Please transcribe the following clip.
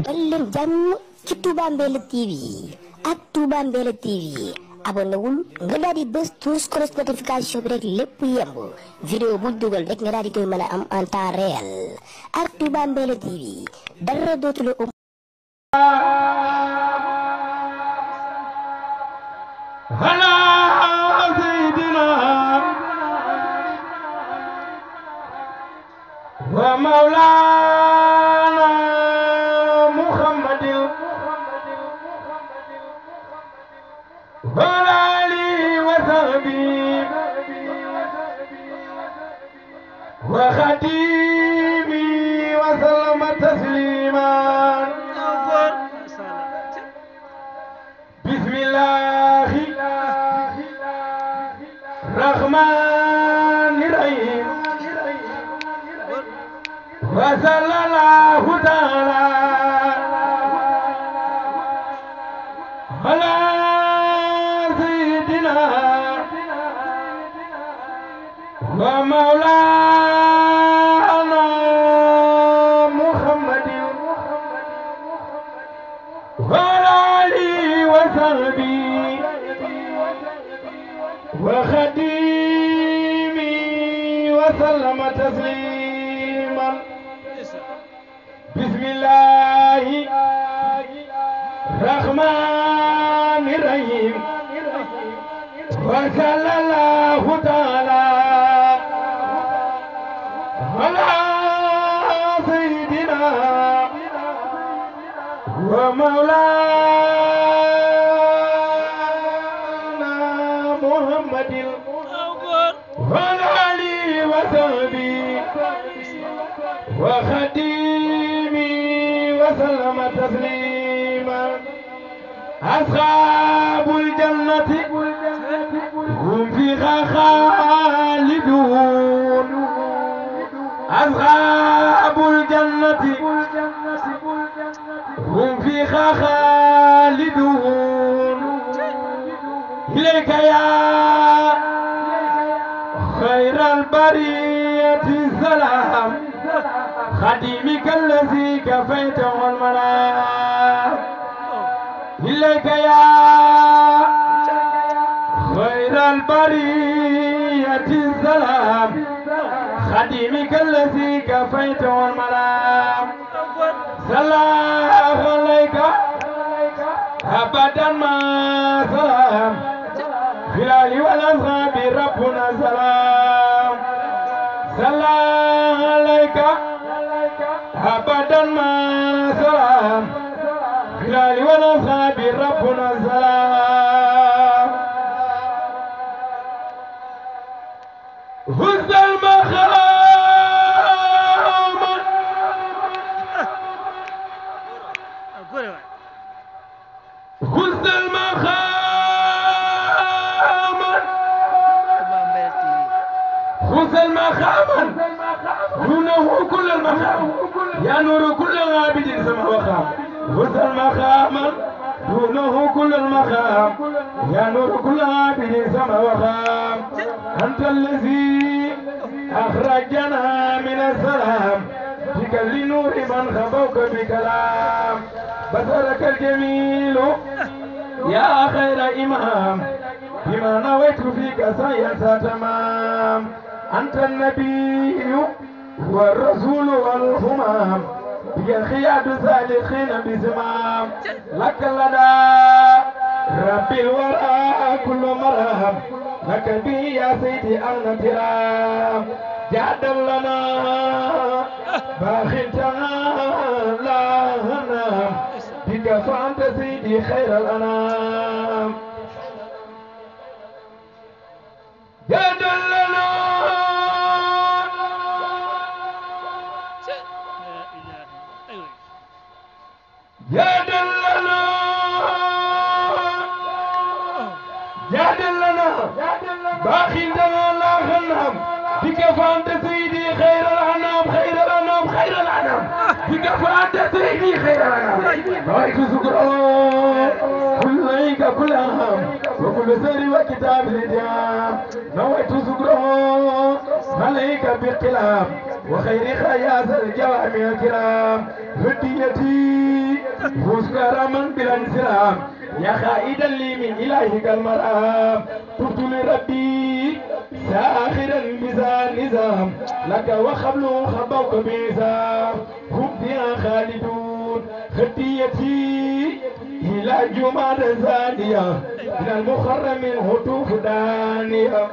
dal leen jàmm ci Touba Mbella TV ak Touba Mbella TV abonné wul nga daal di bës tous cloche notification bi rek lépp yemb vidéo bu dugal rek nga daal di koy mën a am en temps réel ak Touba Mbella TV dara dootu la hala sayyidina wa maulana muhammadin wa alihi wa sahbihi wa khatimi wa sallama tasliman bismillahi rahmani rahim wa sallallahu ta'ala ala sayyidina wa maulana muhammadin wa alihi wa sahbihi wa khadimi wa sallama tasliman bismillahi rahmani rahim wa sallallahu ta'ala ala sayyidina wa maulana muhammadin wa alihi wa sahbihi wa khadimi wa sallama taslima ashabul jannati hum fiha khalidun ashabul jannati hum fiha khalidun ilayka ya khairal bariyati salam خديمك الذي كفيته المنام إليك يا خير البرية السلام خديمك الذي كفيته المنام سلام عليك أبدا ما سلام في الآل والأصحاب ربنا سلام سلام عليك أبدا ما سلام في الآل والأصحاب ربنا سلام هز المخام هز المخام هز المخام دونه كل المخام يا نور كل عابد سما وخام هز المخام دونه كل المخام يا نور كل عابد سما وخام أنت الذي أخرجنا من السلام بك لنور من خبوك بكلام بصرك الجميل يا خير إمام بما نويت فيك سينسى تمام أنت النبي والرسول والهمام يا خياد سالخين بزمام لك لدى رب الورى كل مرام لك بي يا سيدي أغنى ترام جعد لنا باختنا لا هنام بك فأنت سيدي خير الأنام جعد لنا يا دلنا يا دلنا باخندنا لا غنم بك فانت سيدي خير الانام خير الانام خير الانام بك فانت سيدي خير الانام رايك سكرا كلك كل اهم وكل سر وكتاب الاديام نويت سكرا عليك بالقلام وخير خياس الجوامع الكرام هديتي فوز كرما بلا انسرام يا خائدا لي من إلهك المرام تبت لربي ساخرا بذا نظام لك وخبل خبوك بيزام هم فيها خالدون خطيتي إلى جمعة زانية من المخرم الهتوف دانية